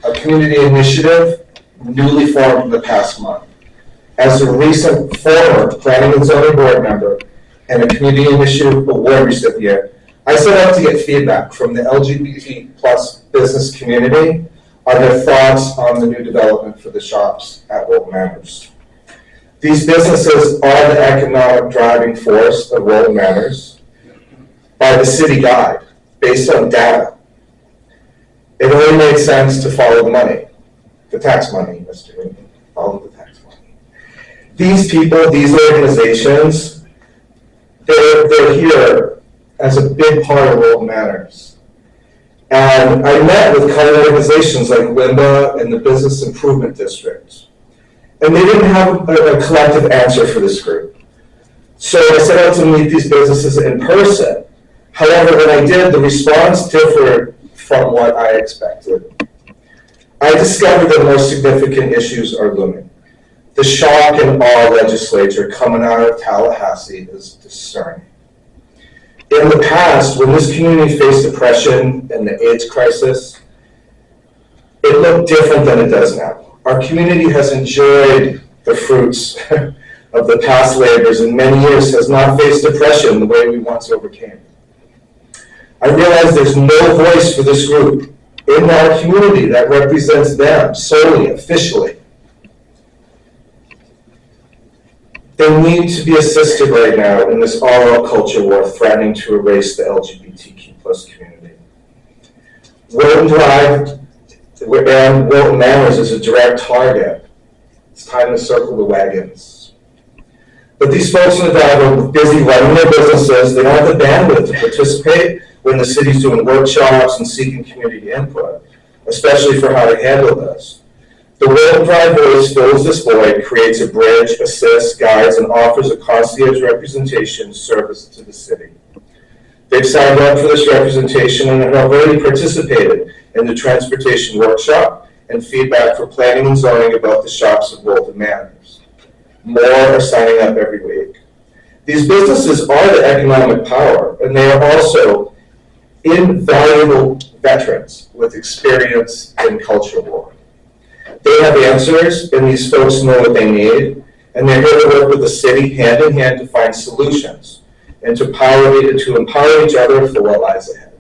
a community initiative newly formed in the past month. As a recent former Planning and Zoning Board member and a Community Initiative Award recipient, I set out to get feedback from the LGBT plus business community on their thoughts on the new development for the shops at Wilton Manors. These businesses are the economic driving force of Wilton Manors by the city guide, based on data. It only made sense to follow the money, the tax money, Mr. Newton, follow the tax money. These people, these organizations, they're here as a big part of Wilton Manors. And I met with covered organizations like WIMBA and the Business Improvement District. And they didn't have a collective answer for this group. So I set out to meet these businesses in person. However, when I did, the response differed from what I expected. I discovered that more significant issues are looming. The shock and awe legislature coming out of Tallahassee is discerning. In the past, when this community faced oppression and the AIDS crisis, it looked different than it does now. Our community has enjoyed the fruits of the past labors and many years has not faced oppression the way we once overcame. I realize there's no voice for this group in our community that represents them solely, officially. They need to be assisted right now in this all-out culture war threatening to erase the LGBTQ plus community. Wilton Drive and Wilton Manors is a direct target. It's time to circle the wagons. But these folks in the drive are busy running their businesses. They don't have the bandwidth to participate when the city's doing workshops and seeking community input, especially for how to handle this. The Wilton Drive Voice fills this void, creates a bridge, assists, guides, and offers a concierge representation service to the city. They've signed up for this representation and have already participated in the transportation workshop and feedback for planning and zoning about the shops of Wilton Manors. More are signing up every week. These businesses are the economic power, and they are also invaluable veterans with experience in culture war. They have answers, and these folks know what they need, and they're here to work with the city hand in hand to find solutions and to empower each other for what lies ahead.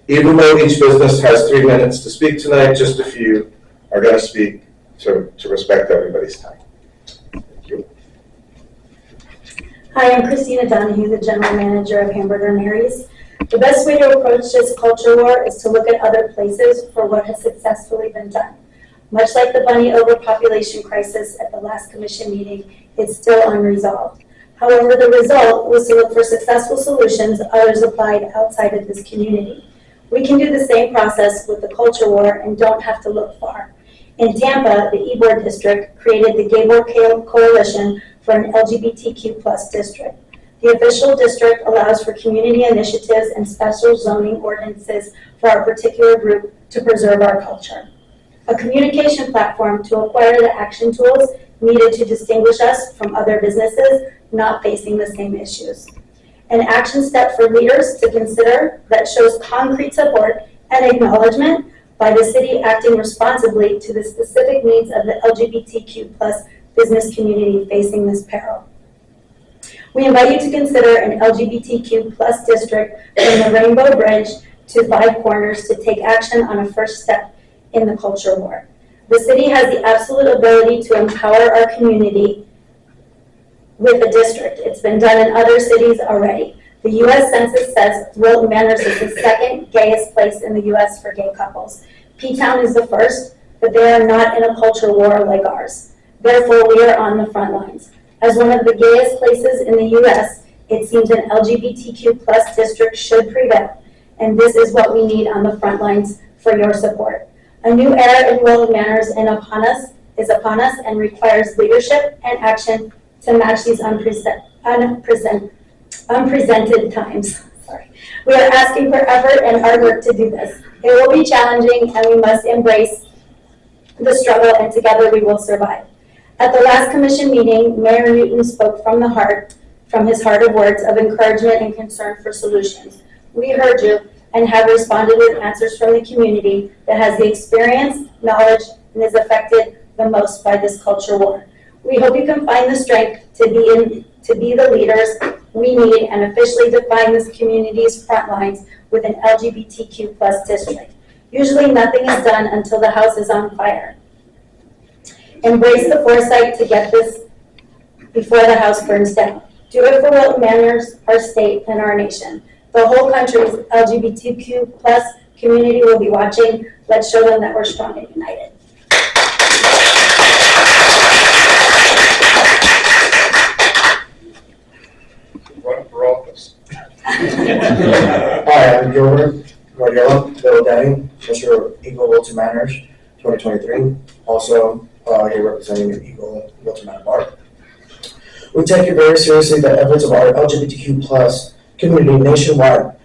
Even though each business has 3 minutes to speak tonight, just a few are going to speak to respect everybody's time. Thank you. Hi, I'm Christina Donahue, the General Manager of Hamburger Marys. The best way to approach this culture war is to look at other places for what has successfully been done. Much like the bunny overpopulation crisis at the last commission meeting, it's still unresolved. However, the result was to look for successful solutions others applied outside of this community. We can do the same process with the culture war and don't have to look far. In Tampa, the Ybor district created the Gay War Coalition for an LGBTQ plus district. The official district allows for community initiatives and special zoning ordinances for our particular group to preserve our culture. A communication platform to acquire the action tools needed to distinguish us from other businesses not facing the same issues. An action step for leaders to consider that shows concrete support and acknowledgement by the city acting responsibly to the specific needs of the LGBTQ plus business community facing this peril. We invite you to consider an LGBTQ plus district from the Rainbow Bridge to Five Corners to take action on a first step in the culture war. The city has the absolute ability to empower our community with a district. It's been done in other cities already. The U.S. Census says Wilton Manors is the second gayest place in the U.S. for gay couples. P-Town is the first, but they are not in a culture war like ours. Therefore, we are on the front lines. As one of the gayest places in the U.S., it seems an LGBTQ plus district should prevail, and this is what we need on the front lines for your support. A new era in Wilton Manors is upon us and requires leadership and action to match these unprecedented times. We are asking for effort and hard work to do this. It will be challenging, and we must embrace the struggle, and together we will survive. At the last commission meeting, Mayor Newton spoke from the heart, from his heart of words of encouragement and concern for solutions. We heard you, and have responded with answers from the community that has the experience, knowledge, and is affected the most by this culture war. We hope you can find the strength to be the leaders we need and officially define this community's front lines with an LGBTQ plus district. Usually nothing is done until the house is on fire. Embrace the foresight to get this before the house burns down. Do it for Wilton Manors, our state, and our nation. The whole country's LGBTQ plus community will be watching. Let's show them that we're strong and united. Run for office. Hi, I'm Gilbert Guardiola, Bill Denny, Mr. Eagle Wilton Manors, 2023. Also, here representing Eagle Wilton Manor Bar. We take it very seriously that efforts of our LGBTQ plus community nationwide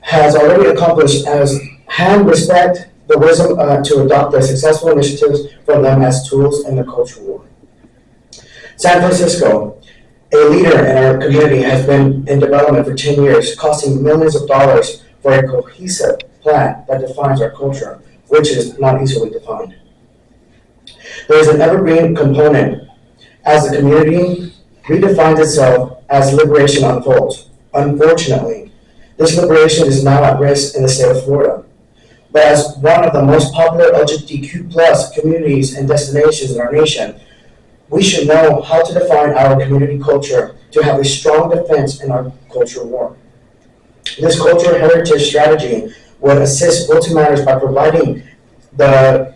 has already accomplished and respect the wisdom to adopt the successful initiatives from them as tools in the culture war. San Francisco, a leader in our community, has been in development for 10 years, costing millions of dollars for a cohesive plan that defines our culture, which is not easily defined. There is an evergreen component as the community redefines itself as liberation unfolds. Unfortunately, this liberation is now at risk in the state of Florida. But as one of the most popular LGBTQ plus communities and destinations in our nation, we should know how to define our community culture to have a strong defense in our culture war. This cultural heritage strategy would assist Wilton Manors by providing the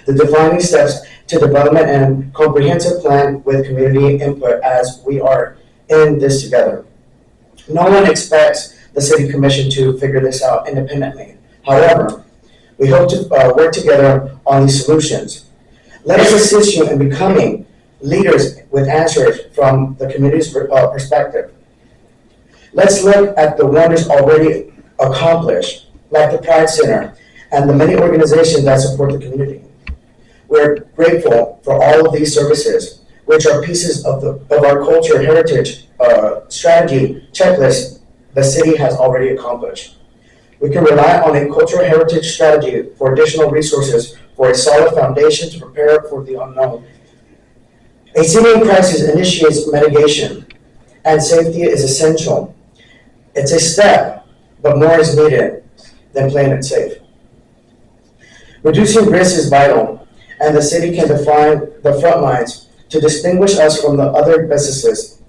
defining steps to development and comprehensive plan with community input as we are in this together. No one expects the City Commission to figure this out independently. However, we hope to work together on these solutions. Let us assist you in becoming leaders with answers from the community's perspective. Let's look at the wonders already accomplished, like the Pride Center and the many organizations that support the community. We're grateful for all of these services, which are pieces of our culture heritage strategy checklist the city has already accomplished. We can rely on a cultural heritage strategy for additional resources for a solid foundation to prepare for the unknown. A city in crisis initiates mitigation, and safety is essential. It's a step, but more is needed than playing it safe. Reducing risk is vital, and the city can define the front lines to distinguish us from the other businesses,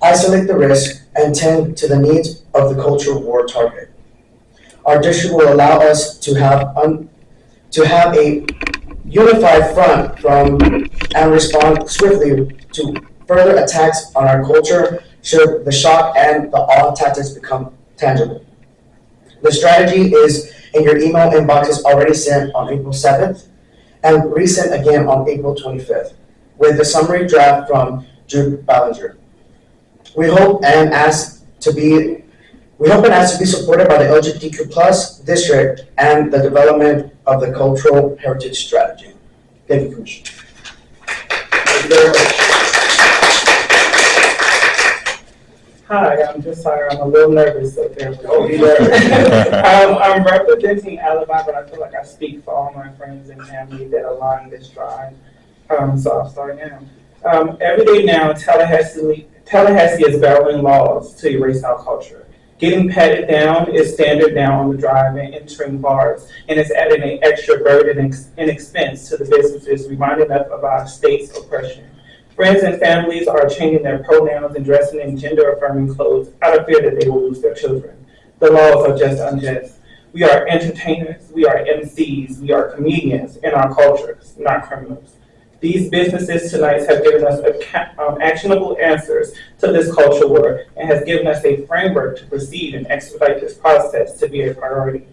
isolate the risk, and tend to the needs of the culture war target. Our district will allow us to have a unified front and respond swiftly to further attacks on our culture should the shock and the awe tactics become tangible. The strategy is in your email inboxes already sent on April 7th and resent again on April 25th with the summary draft from Jude Ballinger. We hope and ask to be supported by the LGBTQ plus district and the development of the cultural heritage strategy. Thank you, Commissioner. Thank you very much. Hi, I'm Jah'syra. I'm a little nervous up there. Oh, be there. I'm representing Alabama, but I feel like I speak for all my friends and family that align this drive. So I'll start now. Every day now, Tallahassee is battling laws to erase our culture. Getting patted down is standard now on the drive and entering bars, and it's adding an extra burden and expense to the businesses, reminding us of our state's oppression. Friends and families are changing their pronouns and dressing in gender-affirming clothes out of fear that they will lose their children. The laws are just unjust. We are entertainers, we are MCs, we are comedians in our cultures, not criminals. These businesses tonight have given us actionable answers to this culture war and has given us a framework to proceed and expedite this process to be a priority.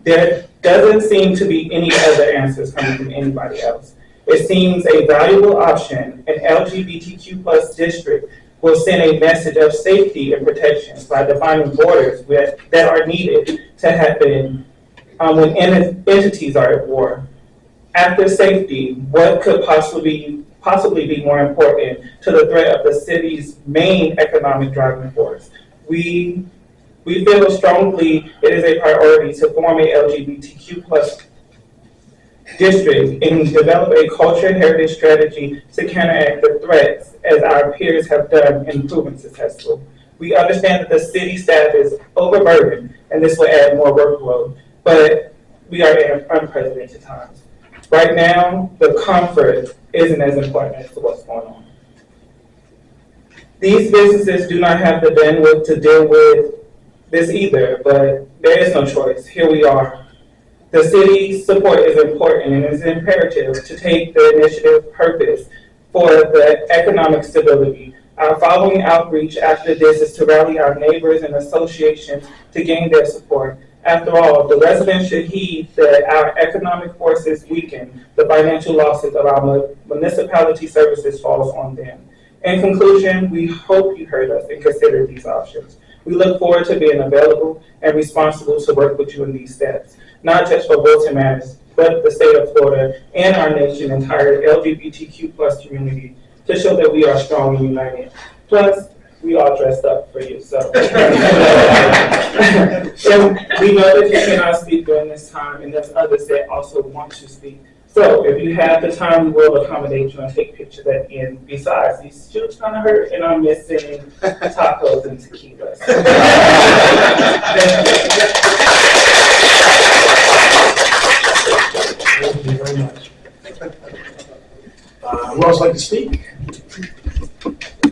There doesn't seem to be any other answers coming from anybody else. It seems a valuable option. An LGBTQ plus district will send a message of safety and protection by defining borders that are needed to happen when entities are at war. After safety, what could possibly be more important to the threat of the city's main economic driving force? We We feel strongly it is a priority to form a LGBTQ plus district and develop a culture and heritage strategy to counteract the threats as our peers have done and proven successful. We understand that the city staff is overburdened and this will add more workload, but we are in unprecedented times. Right now, the comfort isn't as important as to what's going on. These businesses do not have the bandwidth to deal with this either, but there is no choice. Here we are. The city's support is important and it is imperative to take the initiative purpose for the economic stability. Our following outreach after this is to rally our neighbors and associations to gain their support. After all, the residents should heed that our economic forces weaken, the financial losses of our municipality services falls on them. In conclusion, we hope you heard us and consider these options. We look forward to being available and responsible to work with you in these steps, not just for Wilton Manors, but the state of Florida and our nation entire LGBTQ plus community to show that we are strong and united. Plus, we all dressed up for you, so. And we know that you cannot speak during this time, and there's others that also want to speak. So if you have the time, we will accommodate you and take pictures at the end. Besides, these shoots gonna hurt, and I'm missing tacos and tequila. Thank you very much. Who else would like to speak?